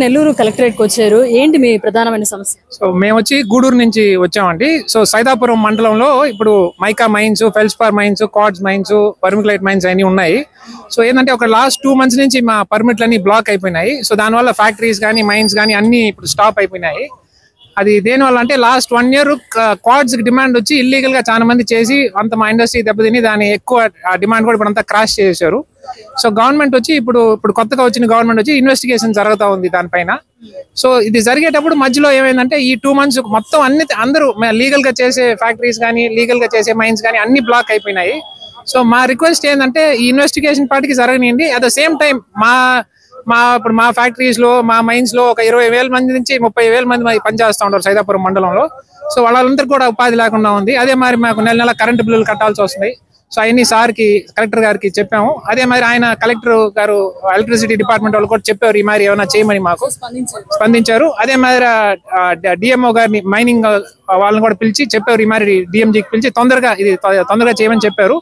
నెల్లూరు కలెక్టరేట్కి వచ్చారు. ఏంటి మీ ప్రధానమైన సమస్య? సో మేము వచ్చి గూడూరు నుంచి వచ్చామండి. సో సైదాపురం మండలంలో ఇప్పుడు mica mines, feldspar mines, quartz mines, vermiculite mines అన్ని ఉన్నాయి. సో ఏంటంటే ఒక లాస్ట్ 2 months నుంచి మా పర్మిట్లు అన్ని బ్లాక్ అయిపోయినాయి. సో దానివల్ల ఫ్యాక్టరీస్ కానీ మైన్స్ కానీ అన్ని ఇప్పుడు స్టాప్ అయిపోయినాయి. అది దేనివల్ల అంటే లాస్ట్ 1 year కార్డ్స్ డిమాండ్ వచ్చి ఇల్లీగల్ గా చాలా మంది చేసి అంత మా ఇండస్ట్రీ దెబ్బతిని దాని ఎక్కువ డిమాండ్ కూడా ఇప్పుడు అంతా క్రాష్ చేశారు. సో గవర్నమెంట్ వచ్చి ఇప్పుడు కొత్తగా వచ్చిన గవర్నమెంట్ వచ్చి ఇన్వెస్టిగేషన్ జరుగుతూ ఉంది దానిపైన. సో ఇది జరిగేటప్పుడు మధ్యలో ఏమైందంటే ఈ 2 months మొత్తం అందరూ లీగల్ గా చేసే ఫ్యాక్టరీస్ కానీ లీగల్ గా చేసే మైన్స్ కానీ అన్ని బ్లాక్ అయిపోయినాయి. సో మా రిక్వెస్ట్ ఏంటంటే ఈ ఇన్వెస్టిగేషన్ పార్టీకి జరగనియండి. అట్ ద సేమ్ టైం ఇప్పుడు మా ఫ్యాక్టరీస్ లో మా మైన్స్ లో ఒక 20,000 మంది నుంచి 30,000 మంది పనిచేస్తూ ఉంటారు సైదాపురం మండలంలో. సో వాళ్ళందరికీ కూడా ఉపాధి లేకుండా ఉంది. అదే మరి మాకు నెల కరెంటు బిల్లులు కట్టాల్సి వస్తుంది. సో అవన్నీ సార్కి కలెక్టర్ గారికి చెప్పాము. అదే మరి ఆయన కలెక్టర్ గారు ఎలక్ట్రిసిటీ డిపార్ట్మెంట్ వాళ్ళు కూడా చెప్పారు ఈ మరి ఏమైనా చేయమని మాకు స్పందించారు. అదే మరి డిఎంఓ గారిని మైనింగ్ వాళ్ళని కూడా పిలిచి చెప్పారు. ఈ మరి డిఎంజీకి పిలిచి తొందరగా చేయమని చెప్పారు.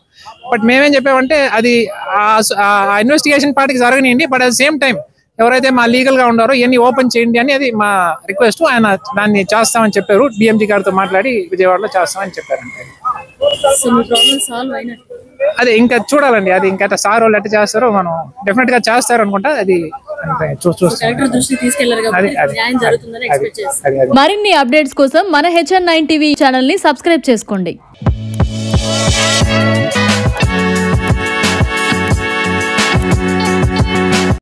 బట్ మేమేం చెప్పామంటే అది ఇన్వెస్టిగేషన్ పార్టీకి జరగనియండి. But at the same time ఎవరైతే మా లీగల్ గా ఉన్నారో ఇవన్నీ ఓపెన్ చేయండి అని అది మా రిక్వెస్ట్. ఆయన దాన్ని చేస్తామని చెప్పారు. డిఎంజీ గారితో మాట్లాడి విజయవాడలో చేస్తామని చెప్పారు. అదే ఇంకా చూడాలండి. అది ఇంకా సార్ వాళ్ళు ఎట్లా చేస్తారో మనం డెఫినెట్ గా చేస్తారు అనుకుంటా. అది మరిన్ని అప్డేట్స్ కోసం మన HN9 టీవీ ఛానల్ ని సబ్స్క్రైబ్ చేసుకోండి.